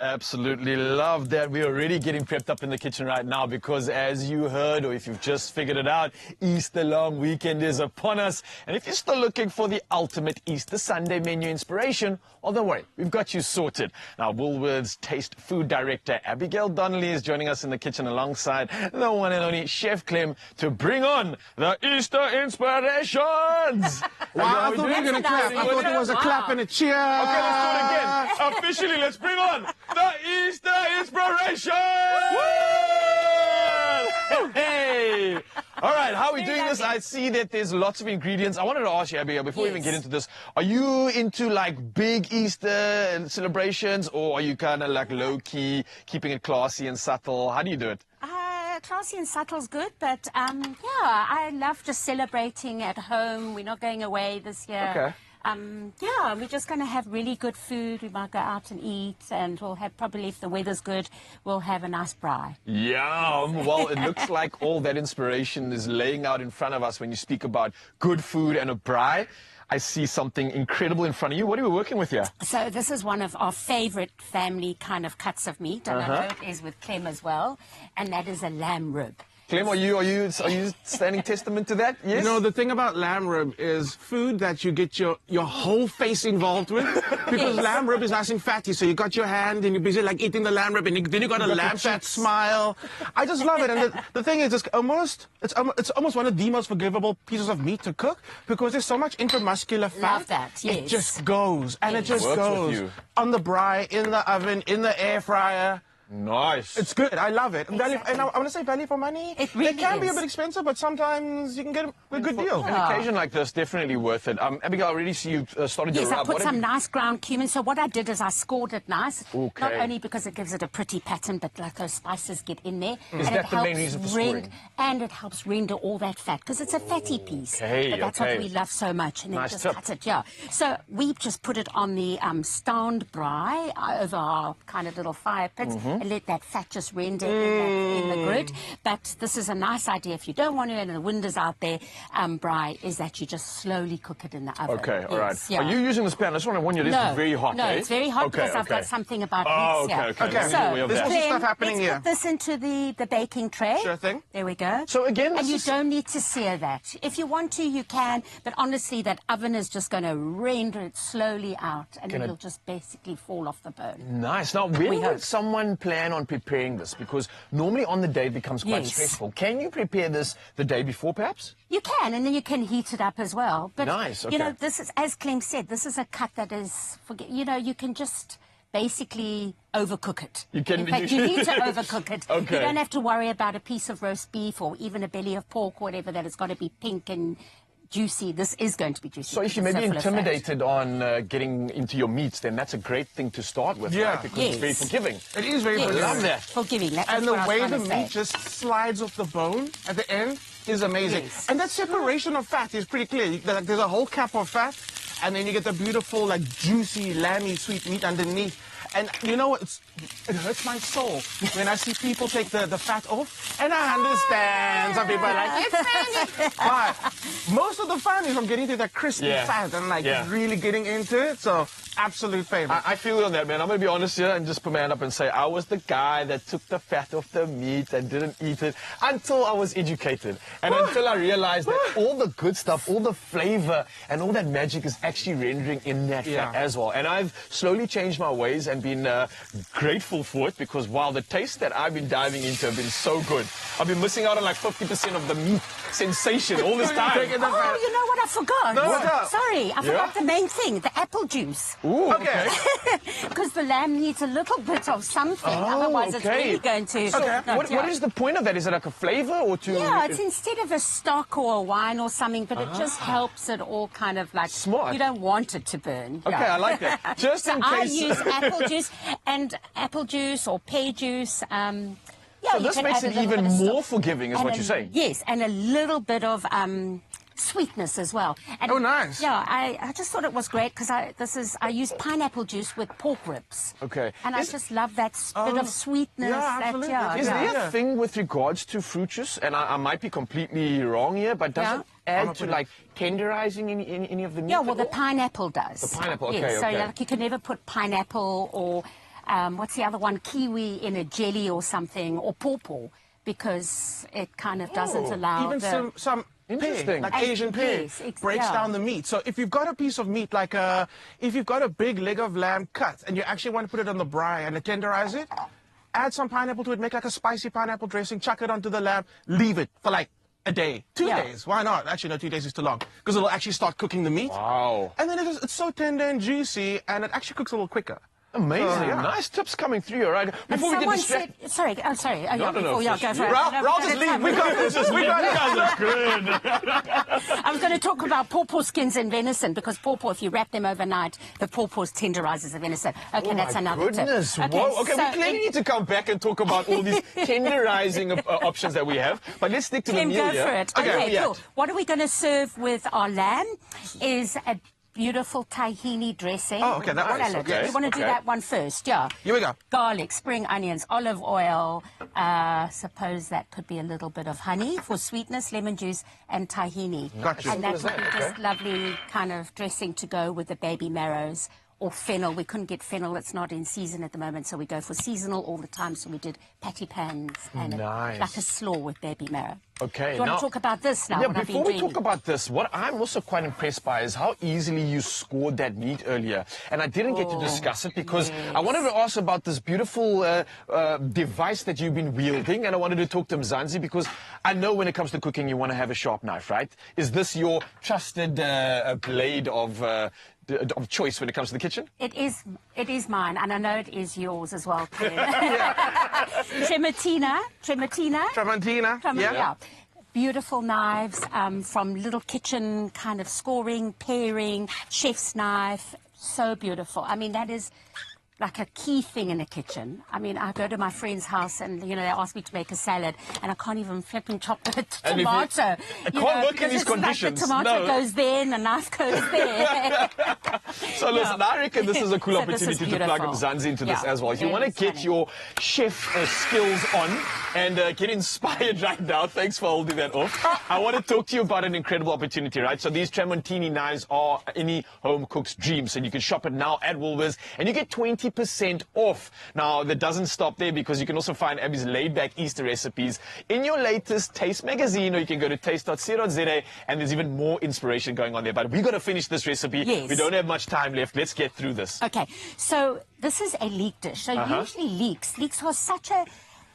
absolutely love that. We're already getting prepped up in the kitchen right now because, as you heard, or if you've just figured it out, Easter long weekend is upon us. And if you're still looking for the ultimate Easter Sunday menu inspiration, well, don't worry, we've got you sorted. Now, Woolworths Taste Food Director Abigail Donnelly is joining us in the kitchen alongside the one and only Chef Clem to bring on the Easter inspirations. Wow, I thought we were going to clap. I thought it was a clap and a cheer. Okay, let's do it again. Officially, let's bring on the Easter inspiration. Hey! All right, how are we doing this? I see that there's lots of ingredients. I wanted to ask you, Abigail, before we even get into this, are you into like big Easter celebrations, or are you kind of like low-key, keeping it classy and subtle? How do you do it? Classy and subtle's good, but yeah, I love just celebrating at home. We're not going away this year. Okay. Yeah, we're just going to have really good food. We might go out and eat, and we'll have, probably if the weather's good, we'll have a nice braai. Yum. Well, it looks like all that inspiration is laying out in front of us when you speak about good food and a braai. I see something incredible in front of you. What are we working with here? So this is one of our favorite family kind of cuts of meat, and I know it is with Clem as well, and that is a lamb rib. Clem, are you standing testament to that? Yes? You know, the thing about lamb rib is food that you get your whole face involved with, because lamb rib is nice and fatty, so you got your hand and you're busy like eating the lamb rib, and then you got a lamb fat smile. I just love it, and the thing is, it's almost one of the most forgivable pieces of meat to cook, because there's so much intramuscular fat. Love that, yes. It just goes, and it just Works with goes you. on the braai, in the oven, in the air fryer. Nice. It's good. I love it. Exactly. And I want to say value for money. It really can be a is. bit expensive, but sometimes you can get a good deal. An occasion like this, definitely worth it. Abigail, I already see you started your Yes, rub. I put What have some you- nice ground cumin. So what I did is I scored it nice. Okay. Not only because it gives it a pretty pattern, but like those spices get in there. Is and that it the main helps reason for scoring? And it helps render all that fat, because it's a fatty piece. Okay, But that's okay. what we love so much. And then Nice just tip. cut it, yeah. So we just put it on the stand braai over our kind of little fire pit and let that fat just render in the grid. But this is a nice idea if you don't want to, and the wind is out there, braai, is that you just slowly cook it in the oven. Okay, all right. Yes, yeah. Are you using this pan? I just want to warn you, this is very hot, No, eh? it's very hot Okay, because I've got something about Oh, meats here. okay. Okay. Let me be aware of This that. was the stuff happening let's here. put this into the baking tray. Sure thing. There we go. So again, and this you is- don't need to sear that. If you want to, you can. But honestly, that oven is just going to render it slowly out, and Can I- it'll just basically fall off the bone. Nice. Now, when We would hope. someone plan on preparing this? Because normally on the day it becomes quite Yes. stressful. Can you prepare this the day before, perhaps? You can, and then you can heat it up as well. But, Nice, you know, okay. this is, as Clem said, this is a cut that is, you know, you can just basically overcook it. You can- In fact, you need to overcook it. Okay. You don't have to worry about a piece of roast beef or even a belly of pork or whatever, that it's got to be pink and juicy. This is going to be juicy. So if you may because be it's so full of fat. intimidated on getting into your meats, then that's a great thing to start with, Yeah. right? Because it's very Yes. forgiving. It is very Yes. good. Love that. Forgiving. That's And what the I was way trying the to say. meat just slides off the bone at the end is amazing. Yes. And that separation of fat is pretty clear. Like, there's a whole cap of fat, and then you get the beautiful, like, juicy, lammy, sweet meat underneath. And you know what? It hurts my soul when I see people take the fat off. And I understand some people are like, it's fatty. But most of the fun is from getting to that crispy Yeah. fat and like Yeah. really getting into it. So absolute favorite. I feel it on that, man. I'm going to be honest here and just put my hand up and say I was the guy that took the fat off the meat and didn't eat it until I was educated. And until I realized that all the good stuff, all the flavor and all that magic is actually rendering in that fat Yeah. as well. And I've slowly changed my ways and been grateful for it, because while the taste that I've been diving into have been so good, I've been missing out on like 50% of the meat sensation all this time. Taking the Oh, fat. you know what I forgot? No, what's up? Sorry, I forgot the main thing, the apple juice. Ooh, Okay. Because the lamb needs a little bit of something, Oh, otherwise it's okay. really going to... So No, what yeah. is the point of that? Is it like a flavor or to... Yeah, it's instead of a stock or a wine or something, but it just helps it all kind of like... Smart. You don't want it to burn. Okay, yeah. I like that. Just So in I case... use apple juice or pear juice. Yeah, So you this can makes add a it little even bit of more stock. forgiving, is And what you're saying. Yes, and a little bit of sweetness as well. And Oh, nice. Yeah, I just thought it was great because I use pineapple juice with pork ribs. Okay. And I just love that bit of sweetness. yeah, absolutely. Is yeah. there a thing with regards to fruit juice? And I might be completely wrong here, but does Yeah. it add to like tenderizing any of the meat? Yeah, well, at the all? pineapple does. The pineapple, okay, yes, so okay. like, you can never put pineapple or what's the other one? Kiwi in a jelly or something, or pawpaw, because it kind of doesn't allow even some Interesting. pig, like Asian pig, breaks down the meat. So if you've got a piece of meat, like if you've got a big leg of lamb cut and you actually want to put it on the braai and tenderize it, add some pineapple to it, make like a spicy pineapple dressing, chuck it onto the lamb, leave it for like a day, 2 days. Why not? Actually, no, 2 days is too long because it'll actually start cooking the meat. Wow. And then it's so tender and juicy, and it actually cooks a little quicker. Amazing. Nice tips coming through, all right? Before we get distracted... Sorry. No, go for it. Ralph, just leave. We got this. We got Good. I was going to talk about pawpaw skins and venison, because pawpaw, if you wrap them overnight, the pawpaw tenderizes the venison. Okay, that's another tip. Whoa. Okay, we clearly need to come back and talk about all these tenderizing options that we have. But let's stick to the meal. Go for it. Okay, cool. What are we going to serve with our lamb is a beautiful tahini dressing. Oh, okay, that one. Okay. You want to do that one first, yeah? Here we go. Garlic, spring onions, olive oil. Suppose that could be a little bit of honey for sweetness, lemon juice, and tahini. Gotcha. And that would be just lovely kind of dressing to go with the baby marrows. Or fennel. We couldn't get fennel. It's not in season at the moment, so we go for seasonal all the time. So we did patty pans and like a slaw with baby marrow. Okay. Do you want to talk about this now? Yeah, before we talk about this, what I'm also quite impressed by is how easily you scored that meat earlier. And I didn't get to discuss it because I wanted to ask about this beautiful device that you've been wielding. And I wanted to talk to Mzansi because I know when it comes to cooking, you want to have a sharp knife, right? Is this your trusted blade of choice when it comes to the kitchen? It is mine, and I know it is yours as well, Ken. Trementina. Yeah. Beautiful knives from little kitchen kind of scoring, pairing, chef's knife. So beautiful. I mean, that is like a key thing in a kitchen. I mean, I go to my friend's house and, they ask me to make a salad and I can't even flip and chop the tomato. It can't work in these conditions. Like the tomato goes there and the knife goes there. So listen, I reckon this is a cool opportunity to plug Mzansi into this as well. If you want to get your chef skills on and get inspired right now, thanks for holding that off. I want to talk to you about an incredible opportunity, right? So these Tramontini knives are any home cook's dream. So you can shop it now at Woolworths and you get 20% off. Now, that doesn't stop there because you can also find Abby's laid-back Easter recipes in your latest Taste magazine, or you can go to taste.co.za and there's even more inspiration going on there. But we've got to finish this recipe. Yes. We don't have much time left. Let's get through this. Okay, so this is a leek dish. So usually leeks are such a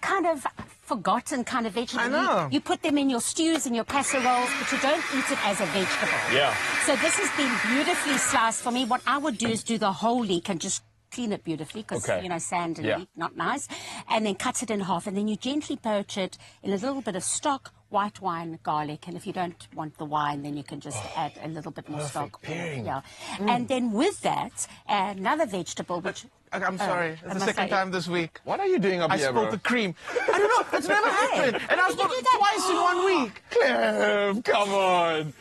kind of forgotten kind of vegetable. I know. You put them in your stews and your casseroles, but you don't eat it as a vegetable. Yeah. So this has been beautifully sliced for me. What I would do is do the whole leek and just clean it beautifully because, sand and leek, not nice. And then cut it in half. And then you gently poach it in a little bit of stock, white wine, garlic. And if you don't want the wine, then you can just add a little bit more stock. Pairing. Yeah. And then with that, another vegetable, which... I'm sorry. It's the second time this week. What are you doing up I here, spilled the cream. I don't know. It's never happened. And I spilled it twice in 1 week. Clem, come on.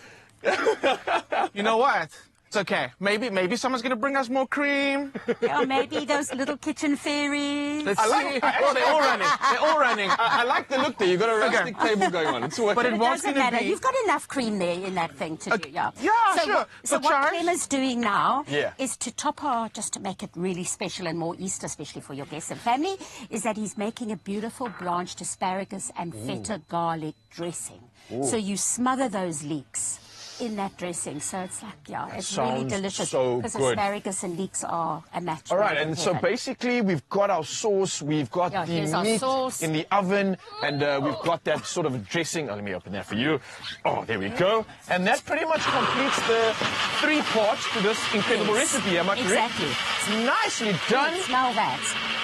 You know what? It's okay. Maybe someone's going to bring us more cream. Or maybe those little kitchen fairies. Let's see. Oh, they're all running. They're all running. I like the look there. You've got a rustic table going on. It's working. But it won't doesn't matter. You've got enough cream there in that thing to do, Yeah, so, sure. So what Clem is doing now Yeah. is to top her, just to make it really special and more Easter, especially for your guests and family, is that he's making a beautiful blanched asparagus and feta garlic dressing. So you smother those leeks in that dressing, so it's like, it's really delicious. Because asparagus and leeks are a match. All right, and so basically we've got our sauce, we've got the meat in the oven, and we've got that sort of dressing. Oh, let me open that for you. Oh, there we go. And that pretty much completes the 3 parts to this incredible recipe. Am I correct? Exactly. It's nicely done. Smell that.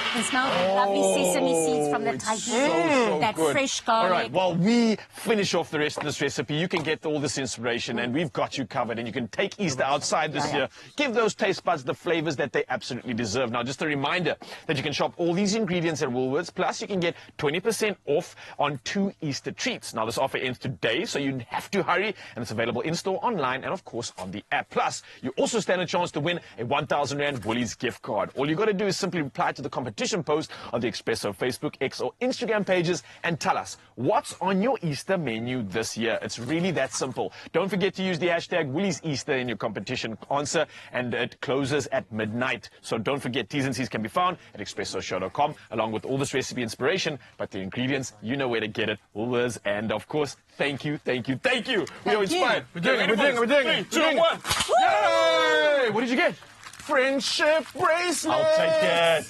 You can smell the lovely sesame seeds from the tahini, that fresh garlic. All right, while we finish off the rest of this recipe, you can get all this inspiration, and we've got you covered, and you can take Easter outside this year. Give those taste buds the flavors that they absolutely deserve. Now, just a reminder that you can shop all these ingredients at Woolworths, plus you can get 20% off on 2 Easter treats. Now, this offer ends today, so you have to hurry, and it's available in-store, online, and, of course, on the app. Plus, you also stand a chance to win a 1,000 Rand Woolies gift card. All you got to do is simply reply to the competition competition post on the Expresso Facebook, X or Instagram pages and tell us what's on your Easter menu this year. It's really that simple. Don't forget to use the hashtag Woolies Easter in your competition answer, and it closes at midnight. So don't forget, T's and C's can be found at expressoshow.com along with all this recipe inspiration, but the ingredients, you know where to get it. Woolworths, and of course, thank you. We are inspired. We're doing it. 3, 2, 1. Yay! What did you get? Friendship bracelet. I'll take it.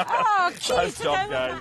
Oh, cute. Nice job, guys.